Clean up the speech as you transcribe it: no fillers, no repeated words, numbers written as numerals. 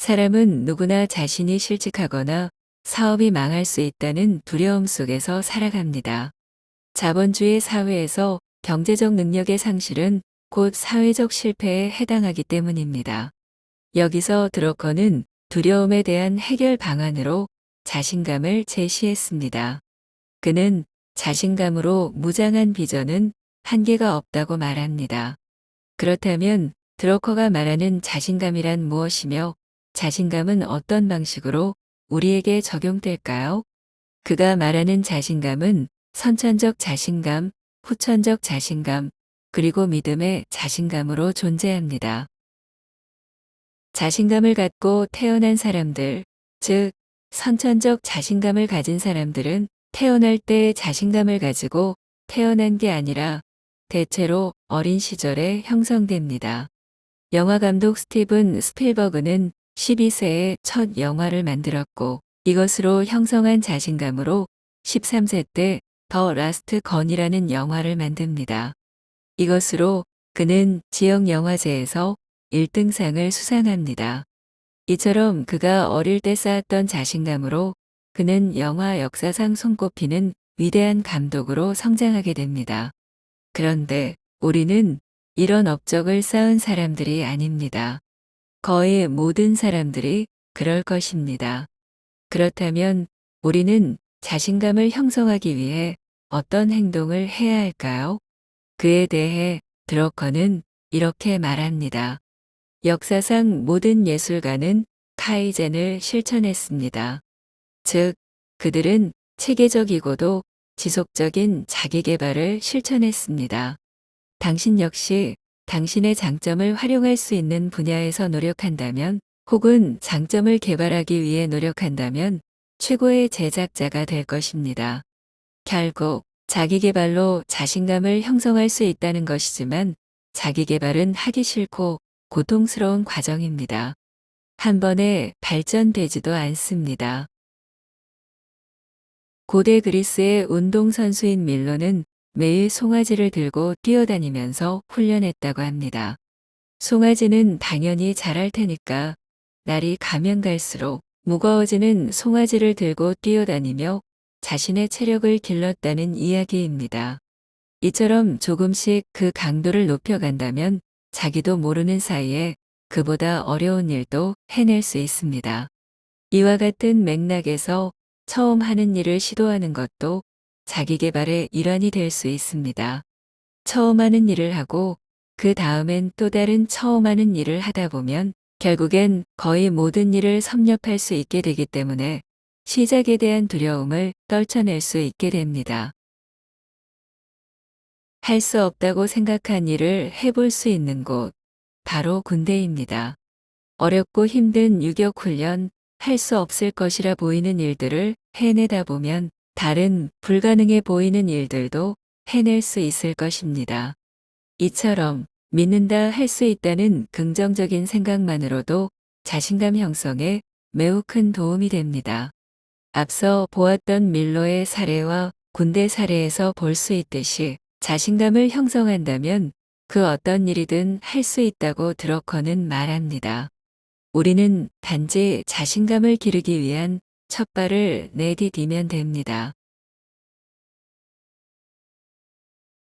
사람은 누구나 자신이 실직하거나 사업이 망할 수 있다는 두려움 속에서 살아갑니다. 자본주의 사회에서 경제적 능력의 상실은 곧 사회적 실패에 해당하기 때문입니다. 여기서 드러커는 두려움에 대한 해결 방안으로 자신감을 제시했습니다. 그는 자신감으로 무장한 비전은 한계가 없다고 말합니다. 그렇다면 드러커가 말하는 자신감이란 무엇이며 자신감은 어떤 방식으로 우리에게 적용될까요? 그가 말하는 자신감은 선천적 자신감, 후천적 자신감, 그리고 믿음의 자신감으로 존재합니다. 자신감을 갖고 태어난 사람들, 즉, 선천적 자신감을 가진 사람들은 태어날 때 자신감을 가지고 태어난 게 아니라 대체로 어린 시절에 형성됩니다. 영화감독 스티븐 스필버그는 12세에 첫 영화를 만들었고 이것으로 형성한 자신감으로 13세 때 더 라스트 건이라는 영화를 만듭니다. 이것으로 그는 지역 영화제에서 1등상을 수상합니다. 이처럼 그가 어릴 때 쌓았던 자신감으로 그는 영화 역사상 손꼽히는 위대한 감독으로 성장하게 됩니다. 그런데 우리는 이런 업적을 쌓은 사람들이 아닙니다. 거의 모든 사람들이 그럴 것입니다. 그렇다면 우리는 자신감을 형성하기 위해 어떤 행동을 해야 할까요? 그에 대해 드러커는 이렇게 말합니다. 역사상 모든 예술가는 카이젠을 실천했습니다. 즉, 그들은 체계적이고도 지속적인 자기 개발을 실천했습니다. 당신 역시 당신의 장점을 활용할 수 있는 분야에서 노력한다면 혹은 장점을 개발하기 위해 노력한다면 최고의 제작자가 될 것입니다. 결국 자기 개발로 자신감을 형성할 수 있다는 것이지만 자기 개발은 하기 싫고 고통스러운 과정입니다. 한 번에 발전되지도 않습니다. 고대 그리스의 운동선수인 밀로는 매일 송아지를 들고 뛰어다니면서 훈련했다고 합니다. 송아지는 당연히 잘할 테니까 날이 가면 갈수록 무거워지는 송아지를 들고 뛰어다니며 자신의 체력을 길렀다는 이야기입니다. 이처럼 조금씩 그 강도를 높여간다면 자기도 모르는 사이에 그보다 어려운 일도 해낼 수 있습니다. 이와 같은 맥락에서 처음 하는 일을 시도하는 것도 자기 개발의 일환이 될 수 있습니다. 처음 하는 일을 하고 그 다음엔 또 다른 처음 하는 일을 하다 보면 결국엔 거의 모든 일을 섭렵할 수 있게 되기 때문에 시작에 대한 두려움을 떨쳐낼 수 있게 됩니다. 할 수 없다고 생각한 일을 해볼 수 있는 곳, 바로 군대입니다. 어렵고 힘든 유격훈련, 할 수 없을 것이라 보이는 일들을 해내다 보면 다른 불가능해 보이는 일들도 해낼 수 있을 것입니다. 이처럼 믿는다 할 수 있다는 긍정적인 생각만으로도 자신감 형성에 매우 큰 도움이 됩니다. 앞서 보았던 밀로의 사례와 군대 사례에서 볼 수 있듯이 자신감을 형성한다면 그 어떤 일이든 할 수 있다고 드러커는 말합니다. 우리는 단지 자신감을 기르기 위한 첫 발을 내디디면 됩니다.